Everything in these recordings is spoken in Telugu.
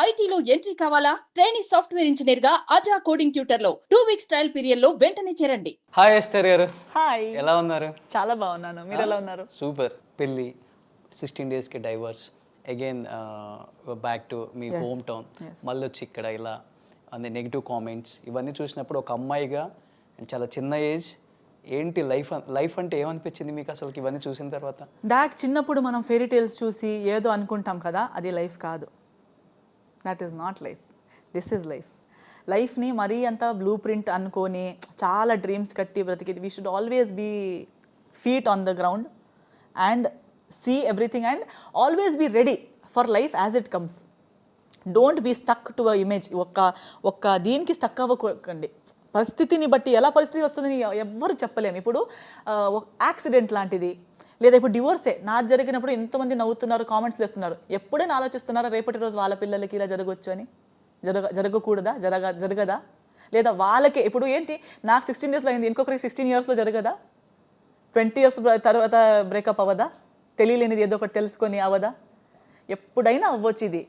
ఐటీలో ఎంట్రీ కావాలా? ట్రైనీ సాఫ్ట్వేర్ ఇంజనీర్ గా అజా కోడింగ్ ట్యూటర్ లో 2 వీక్స్ ట్రయల్ పీరియడ్ లో వెంటనే చేరండి. హాయ్ ఎస్తర్ గారు, హాయ్, ఎలా ఉన్నారు? చాలా బాగున్నాను. మీరు ఎలా ఉన్నారు? సూపర్. పెళ్ళి 16 డేస్కి divorce, again back to me home town, మళ్ళీ వచ్చి ఇక్కడ ఇలా అన్ని నెగిటివ్ కామెంట్స్ ఇవన్నీ చూసినప్పుడు ఒక అమ్మాయిగా చాలా చిన్న ఏజ్, ఏంటి లైఫ్ అంటే ఏమనిపించింది మీకు అసలు ఇవన్నీ చూసిన తర్వాత? దాట్ చిన్నప్పుడు మనం ఫెయిరీ టేల్స్ చూసి ఏదో అనుకుంటాం కదా, అది లైఫ్ కాదు. That is not life, this is life. లైఫ్ని మరీ అంత బ్లూ ప్రింట్ అనుకొని చాలా డ్రీమ్స్ కట్టి బ్రతికి, we should always be feet on the ground and see everything and always be ready for life as it comes. Don't be stuck to a image. ఒక్క దీనికి స్టక్ అవ్వకండి. పరిస్థితిని బట్టి ఎలా పరిస్థితి వస్తుందని ఎవ్వరు చెప్పలేము. ఇప్పుడు యాక్సిడెంట్ లాంటిది, లేదా ఇప్పుడు డివోర్సే నాది జరిగినప్పుడు ఎంతమంది నవ్వుతున్నారు, కామెంట్స్ వేస్తున్నారు. ఎప్పుడైనా ఆలోచిస్తున్నారా రేపటి రోజు వాళ్ళ పిల్లలకి ఇలా జరగవచ్చు అని? జరగకూడదా? జరగదా? లేదా వాళ్ళకే ఇప్పుడు ఏంటి, నాకు 16 డేస్లో అయింది, ఇంకొకరికి 16 ఇయర్స్లో జరగదా? 20 ఇయర్స్ తర్వాత బ్రేకప్ అవ్వదా? తెలియలేనిది ఏదో ఒకటి తెలుసుకొని అవ్వదా? ఎప్పుడైనా అవ్వచ్చు. ఇది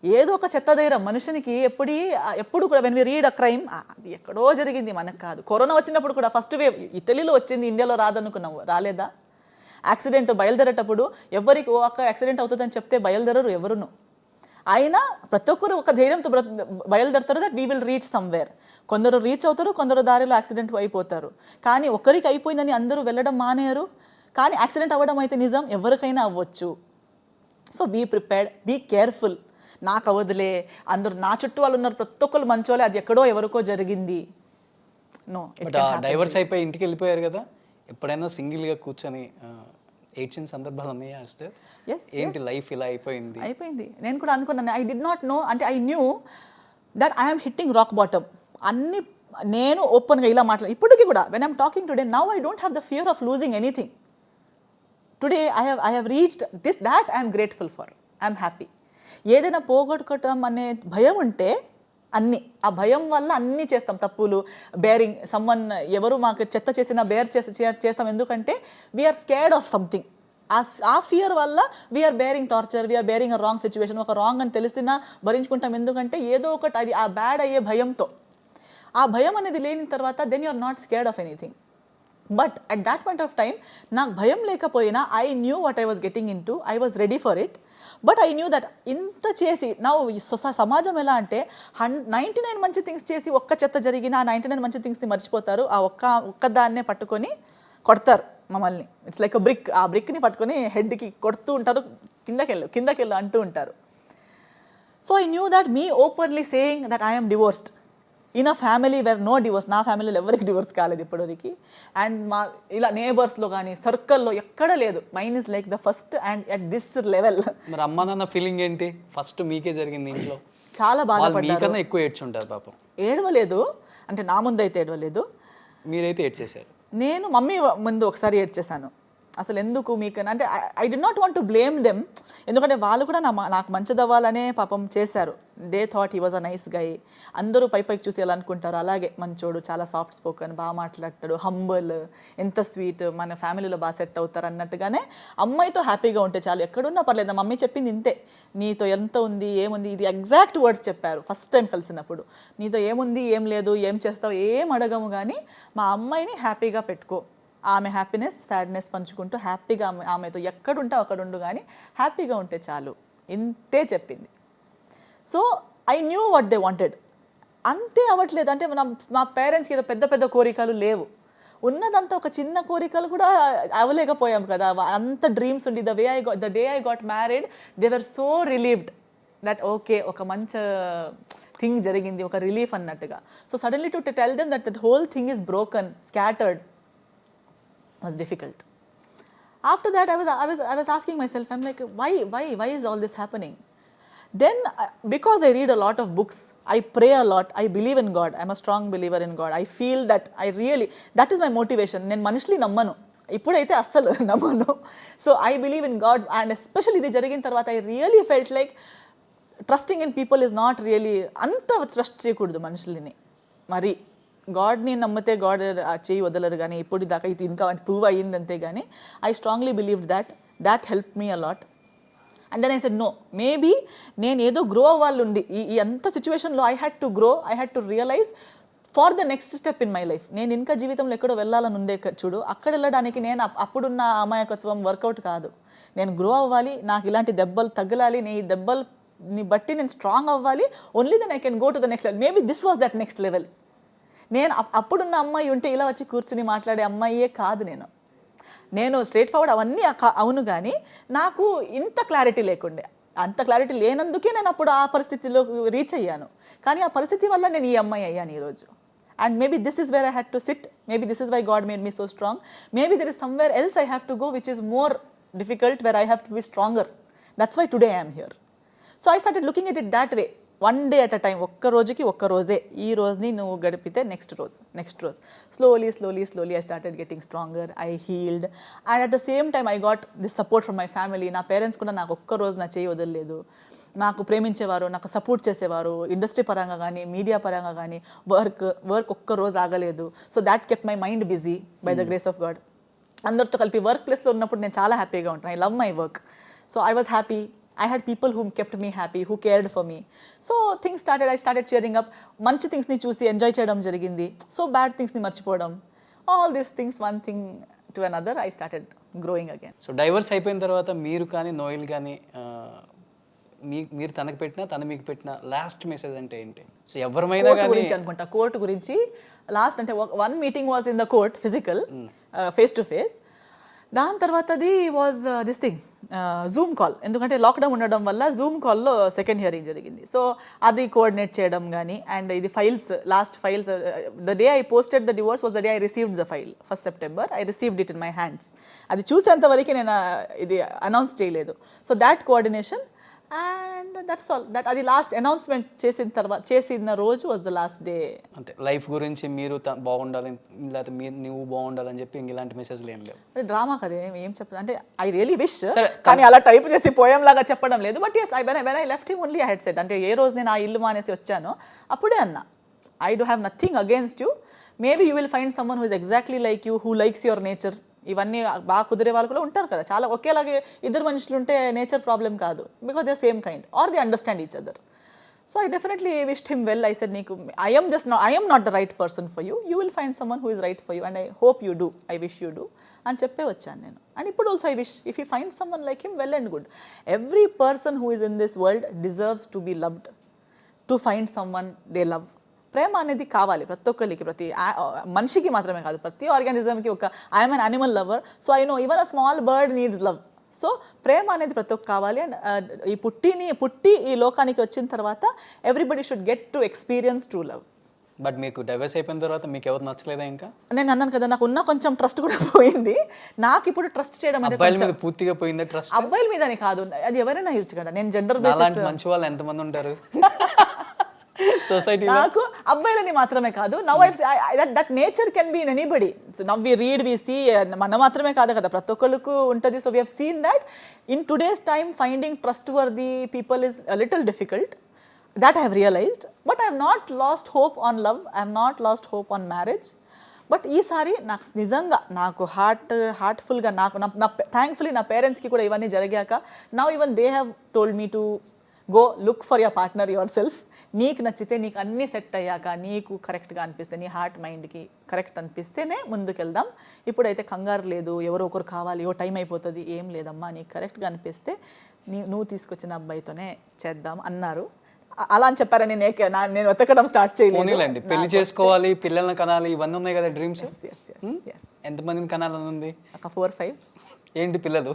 ఏదో ఒక చెత్త ధైర్యం మనుషునికి ఎప్పుడు కూడా when we read a crime, అది ఎక్కడో జరిగింది, మనకు కాదు. కరోనా వచ్చినప్పుడు కూడా ఫస్ట్ వేవ్ ఇటలీలో వచ్చింది, ఇండియాలో రాదనుకున్నాము, రాలేదా? యాక్సిడెంట్ బయలుదేరేటప్పుడు ఎవరికి ఒక యాక్సిడెంట్ అవుతుందని చెప్తే బయలుదేరరు ఎవరును. అయినా ప్రతి ఒక్కరు ఒక ధైర్యంతో బయలుదేరుతారు, that we will reach somewhere. కొందరు రీచ్ అవుతారు, కొందరు దారిలో యాక్సిడెంట్ అయిపోతారు. కానీ ఒకరికి అయిపోయిందని అందరూ వెళ్ళడం మానేయరు. కానీ యాక్సిడెంట్ అవ్వడం అయితే నిజం, ఎవరికైనా అవ్వచ్చు. So be prepared, be careful. నాకు అవ్వదులే, అందరూ నా చుట్టూ వాళ్ళు ఉన్నారు, ప్రతి ఒక్కరు మంచోలే, అది ఎక్కడో ఎవరికో జరిగింది. నో. డైవర్స్ అయిపోయి ఇంటికి వెళ్ళిపోయారు కదా, ఎప్పుడైనా సింగిల్గా కూర్చొని ఏడ్చిన సందర్భాలు ఉన్నాయా? ఏంటి లైఫ్ ఇలా అయిపోయింది. నేను కూడా అనుకున్నాను. ఐ డిడ్ నాట్ నో, అంటే I knew that I'm hitting rock bottom. అన్ని నేను ఓపెన్గా ఇలా ఇప్పటికీ కూడా when I'm talking today, now I don't have the fear of losing anything. Today I have reached this, that I'm grateful for. I'm happy. ఏదైనా పోగొట్టుకోవటం అనే భయం ఉంటే అన్నీ, ఆ భయం వల్ల అన్నీ చేస్తాం తప్పులు. బేరింగ్ సమ్వన్, ఎవరు మాకు చెత్త చేసినా బేర్ చేస్తాం. ఎందుకంటే వీఆర్ స్కేర్డ్ ఆఫ్ సంథింగ్. ఆ ఫియర్ వల్ల we're bearing torture, we're bearing a wrong situation. ఒక రాంగ్ అని తెలిసినా భరించుకుంటాం. ఎందుకంటే ఏదో ఒకటి అది ఆ బ్యాడ్ అయ్యే భయంతో. ఆ భయం అనేది లేని తర్వాత then you are not scared of anything. But at that point of time నాకు భయం లేకపోయినా I knew what I was getting into, I was ready for it. But I knew that ఇంత చేసి నా సమాజం ఎలా అంటే 99 మంచి థింగ్స్ చేసి ఒక్క చెత్త జరిగిన ఆ 99 మంచి థింగ్స్ని మర్చిపోతారు. ఆ ఒక్కదాన్నే పట్టుకొని కొడతారు మమ్మల్ని. It's like a brick. ఆ బ్రిక్ని పట్టుకొని హెడ్కి కొడుతూ ఉంటారు, కిందకెళ్ళు అంటూ ఉంటారు. So I knew that me openly saying that I'm divorced in a family where no divorce. నా ఫ్యామిలీలో ఎవరికి డివోర్స్ కాలేదు ఇప్పటివరకు. అండ్ మా ఇలా నేబర్స్లో కానీ సర్కిల్లో ఎక్కడ లేదు. Mine is like the first and at this level. మరి అమ్మా నాన్న ఫీలింగ్ ఏంటి? ఫస్ట్ మీకే జరిగింది ఇంట్లో, చాలా బాధపడ్డారు. మీకన్నా ఎక్కువ ఏడ్చుంటారు పాపం. ఏడవలేదు, అంటే నా ముందు అయితే ఏడవలేదు. మీరైతే ఏడ్చేసారు. నేను మమ్మీ ముందు ఒకసారి ఏడ్చేసాను. అసలు ఎందుకు మీకు అంటే I did not want to blame them. ఎందుకంటే వాళ్ళు కూడా నాకు మంచిదవ్వాలనే పాపం చేశారు. They thought he was a nice guy. అందరూ పైకి చూసి ఎలా అనుకుంటారు, అలాగే మంచోడు, చాలా సాఫ్ట్ స్పోకన్, బాగా మాట్లాడతాడు, హంబల్, ఎంత స్వీట్, మన ఫ్యామిలీలో బాగా సెట్ అవుతారు అన్నట్టుగానే అమ్మాయితో హ్యాపీగా ఉంటే చాలు, ఎక్కడున్నా పర్లేదు. మమ్మీ చెప్పింది ఇంతే, నీతో ఎంత ఉంది ఏముంది, ఇది ఎగ్జాక్ట్ వర్డ్స్ చెప్పారు ఫస్ట్ టైం కలిసినప్పుడు. నీతో ఏముంది ఏం లేదు, ఏం చేస్తావు ఏం అడగము, కానీ మా అమ్మాయిని హ్యాపీగా పెట్టుకో. ఆమె హ్యాపీనెస్ సాడ్నెస్ పంచుకుంటూ హ్యాపీగా ఆమెతో ఎక్కడుంటే అక్కడుండు, కానీ హ్యాపీగా ఉంటే చాలు, ఇంతే చెప్పింది. So I knew what they wanted. అంతే అవ్వట్లేదు. అంటే మా పేరెంట్స్కి ఏదో పెద్ద పెద్ద కోరికలు లేవు, ఉన్నదంతా ఒక చిన్న కోరికలు కూడా అవ్వలేకపోయాం కదా. అంత డ్రీమ్స్ ఉండి the day I got married they were so relieved that okay, ఒక మంచి థింగ్ జరిగింది, ఒక రిలీఫ్ అన్నట్టుగా. So suddenly to tell them that whole thing is broken, scattered was difficult. After that I was asking myself, I'm like, why is all this happening? Then because I read a lot of books, I pray a lot, I believe in God, I'm a strong believer in God. I feel that that is my motivation. నేను మనుషుల్ని నమ్మను, ఇప్పుడైతే అస్సలు నమ్మను. So I believe in God. And especially ఇది జరిగిన తర్వాత I really felt like trusting in people is not really, అంత ట్రస్ట్ చేయకూడదు మనుషుల్ని. మరి గాడ్ని నమ్మితే గాడ్ చేయి వదలరు, కానీ ఇప్పుడు దాకా ఇది ఇంకా ప్రూవ్ అయ్యిందంతే. కానీ I strongly believed that help me a lot. And then I said no, maybe నేను ఏదో గ్రో అవ్వాలి ఉండి ఈ అంత సిచ్యువేషన్లో I had to grow, I had to realise for the next step in my life. నేను ఇంకా జీవితంలో ఎక్కడో వెళ్ళాలని ఉండే చూడు, అక్కడ వెళ్ళడానికి నేను అప్పుడున్న అమాయకత్వం వర్కౌట్ కాదు. నేను గ్రో అవ్వాలి, నాకు ఇలాంటి దెబ్బలు తగలాలి, నేను ఈ దెబ్బల్ని బట్టి నేను స్ట్రాంగ్ అవ్వాలి. Only then I can go to the next level. Maybe this was that next level. నేను అప్పుడున్న అమ్మాయి ఉంటే ఇలా వచ్చి కూర్చుని మాట్లాడే అమ్మాయియే కాదు. నేను స్ట్రైట్ ఫార్వర్డ్ అవన్నీ అవును, కానీ నాకు ఇంత క్లారిటీ లేకుండే. అంత క్లారిటీ లేనందుకే నేను అప్పుడు ఆ పరిస్థితిలో రీచ్ అయ్యాను. కానీ ఆ పరిస్థితి వల్ల నేను ఈ అమ్మాయి అయ్యాను ఈరోజు. And maybe this is where I had to sit. Maybe this is why God made me so strong. Maybe there is somewhere else I have to go which is more difficult, where I have to be stronger. That's why today I am here. So I started looking at it that way. One day at a time. ఒక్క రోజుకి ఒక్క రోజే. ఈ రోజుని నువ్వు గడిపితే నెక్స్ట్ రోజు. Slowly I started getting stronger. I healed. And at the same time I got this support from my family. నా పేరెంట్స్ కూడా నాకు ఒక్క రోజు నా చేయి వదలలేదు. నాకు ప్రేమించేవారు, నాకు సపోర్ట్ చేసేవారు, ఇండస్ట్రీ పరంగా కానీ మీడియా పరంగా కానీ. వర్క్ ఒక్క రోజు ఆగలేదు. So that kept my mind busy by the grace of God. అందరితో కలిపి వర్క్ ప్లేస్లో ఉన్నప్పుడు నేను చాలా హ్యాపీగా ఉంటాను. I love my work. So I was happy. I had people who kept me happy, who cared for me. So I started cheering up. మంచి థింగ్స్ని చూసి ఎంజాయ్ చేయడం జరిగింది. సో బ్యాడ్ థింగ్స్ని మర్చిపోవడం. All these things, one thing to another, I started growing again. So divorce అయిపోయిన తర్వాత మీరు కానీ నోయల్ కానీ మీరు తనకు పెట్టినా తను మీకు పెట్టిన లాస్ట్ మెసేజ్ అంటే ఏంటి? సో ఎవరిమైనా కానీ గురించి అనుకుంటా, కోర్టు గురించి లాస్ట్ అంటే one meeting was in the court physical face to face. దాని తర్వాత అది was this thing Zoom call. ఎందుకంటే లాక్డౌన్ ఉండడం వల్ల జూమ్ కాల్లో సెకండ్ హియరింగ్ జరిగింది. సో అది కోఆర్డినేట్ చేయడం కానీ, అండ్ ఇది last files the day I posted the divorce was the day I received the file. 1st September I received it in my hands. అది చూసేంత వరకు నేను ఇది అనౌన్స్ చేయలేదు. So that coordination and that's all. అది లాస్ట్ అనౌన్స్మెంట్ చేసిన రోజు వాజ్ ద లాస్ట్ డే. అంతే. లైఫ్ గురించి మీరు బాగుండాలి, లేకపోతే నువ్వు బాగుండాలని చెప్పి ఇలాంటి మెసేజ్లు ఏం లేవు. అది డ్రామా కదా, ఏం చెప్పదు అంటే ఐ రియలీ విష్, కానీ అలా టైప్ చేసి పోయం లాగా చెప్పడం లేదు. But yes, when I left him only I had said, అంటే ఏ రోజు నేను ఆ ఇల్లు మానేసి వచ్చానో అప్పుడే అన్నా, I do have nothing against you. Maybe you will find someone who is exactly like you, who likes your nature. ఇవన్నీ బాగా కుదిరే వాళ్ళు కూడా ఉంటారు కదా, చాలా ఒకేలాగే ఇద్దరు మనుషులు ఉంటే నేచర్ ప్రాబ్లం కాదు, because they same kind are they understand each other. So I definitely wished him well. I said, నీకు I am not the right person for you. You will find someone who is right for you and I hope you do. I wish you do అని చెప్పే వచ్చాను నేను. అండ్ ఇప్పుడు also I wish if you find someone like him, well and good. Every person who is in this world deserves to be loved, to find someone they love. ప్రేమ అనేది కావాలి ప్రతి ఒక్కరికి, ప్రతి మనిషికి మాత్రమే కాదు, ప్రతి ఆర్గానిజంకి. I'm an animal lover, so I know even a small bird needs love. So ప్రేమ అనేది ప్రతి ఒక్క కావాలి. అండ్ ఈ పుట్టి ఈ లోకానికి వచ్చిన తర్వాత everybody should get to experience true love. But మీకు డైవర్స్ అయిపోయిన తర్వాత మీకు ఎవరు నచ్చలేదా? ఇంకా నేను అన్నాను కదా, నాకు ఉన్న కొంచెం ట్రస్ట్ కూడా పోయింది. నాకు ఇప్పుడు ట్రస్ట్ చేయడం అంటే అబ్బాయిల మీద పూర్తిగా పోయిందా ట్రస్ట్? అబ్బాయిల మీదని కాదు, అది ఎవరైనా ఇచ్చు కదా. నేను జెండర్ బేసిస్ మంచి వాళ్ళు ఎంతమంది ఉంటారు సొసైటీ. నాకు అబ్బాయిలని మాత్రమే కాదు, now that nature can be in anybody. So now we read, we see, మన మాత్రమే కాదు కదా, ప్రతి ఒక్కరికి ఉంటుంది. So we have seen that in today's time finding trustworthy people is a little difficult. That I have realized, but I have not lost hope on love. I have not lost hope on marriage. But ఈసారి నాకు నిజంగా నాకు హార్ట్ఫుల్గా నాకు థ్యాంక్ఫుల్లీ నా పేరెంట్స్కి కూడా ఇవన్నీ జరిగాక now even they have told me to go look for your partner your self. నీకు నచ్చితే, నీకు అన్నీ సెట్ అయ్యాక, నీకు కరెక్ట్గా అనిపిస్తే, నీ హార్ట్ మైండ్కి కరెక్ట్ అనిపిస్తేనే ముందుకెళ్దాం. ఇప్పుడైతే కంగారు లేదు, ఎవరో ఒకరు కావాలి, ఓ టైం అయిపోతుంది, ఏం లేదమ్మా, నీకు కరెక్ట్గా అనిపిస్తే నువ్వు తీసుకొచ్చిన అబ్బాయితోనే చేద్దాం అన్నారు. అలా అని చెప్పారని నేను వెతకడం స్టార్ట్ చేయలేదు. పెళ్లి చేసుకోవాలి, పిల్లల్ని కనాలి, ఇవన్నీ ఉన్నాయి కదా డ్రీమ్స్. ఎంతమందిని కనాలని ఉంది? ఒక 4-5. ఏంటి పిల్లలు?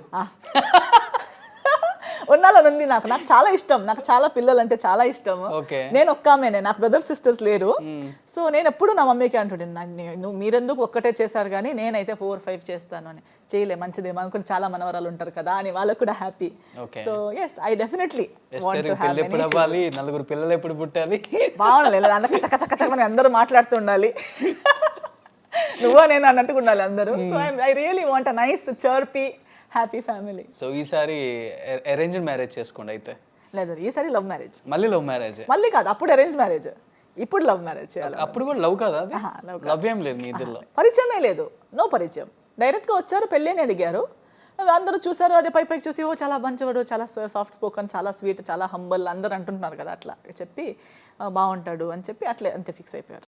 ఉన్నాలని ఉంది. నాకు చాలా ఇష్టం, నాకు చాలా పిల్లలు అంటే చాలా ఇష్టం. నేను ఒక్క ఆమెనే, నాకు బ్రదర్ సిస్టర్స్ లేరు. సో నేను ఎప్పుడు నా మమ్మీకి అంటుండే, నువ్వు మీరెందుకు ఒక్కటే చేశారు కానీ నేనైతే 4-5 చేస్తాను అని. చేయలే, మంచిదే, మనకు కూడా చాలా మనవరాలు ఉంటారు కదా అని వాళ్ళకు కూడా happy. So yes, I definitely want to have ఎప్పుడు అవ్వాలి, 4 పిల్లలు ఎప్పుడు పుట్టాలి, బాగుండాలి, అందుకే చక్కచక్కమని అందరూ మాట్లాడుతూ ఉండాలి, నువ్వా నేను అన్నట్టుగా ఉండాలి అందరూ. So I really want a nice chirpy happy family. So ఈసారి అరేంజ్డ్ మ్యారేజ్ చేసుకోండి అయితే. లేదు, ఈసారి లవ్ మ్యారేజ్. మళ్ళీ లవ్ మ్యారేజ్? మళ్ళీ కాదు, అప్పుడు అరేంజ్ మ్యారేజ్, ఇప్పుడు లవ్ మ్యారేజ్ చేయాలి. అప్పుడు కూడా లవ్ కాదా? లవ్ ఏం లేదు మీ ఇద్దరిలో? పరిచయమే లేదు, నో పరిచయం. డైరెక్ట్గా వచ్చారు, పెళ్ళి అని అడిగారు, అందరూ చూసారు, అదే పైకి చూసి ఓ చాలా మంచివాడు, చాలా సాఫ్ట్ స్పోకన్, చాలా స్వీట్, చాలా హంబల్ అందరూ అంటున్నారు కదా, అట్లా చెప్పి బాగుంటాడు అని చెప్పి అట్లే అంతే ఫిక్స్ అయిపోయారు.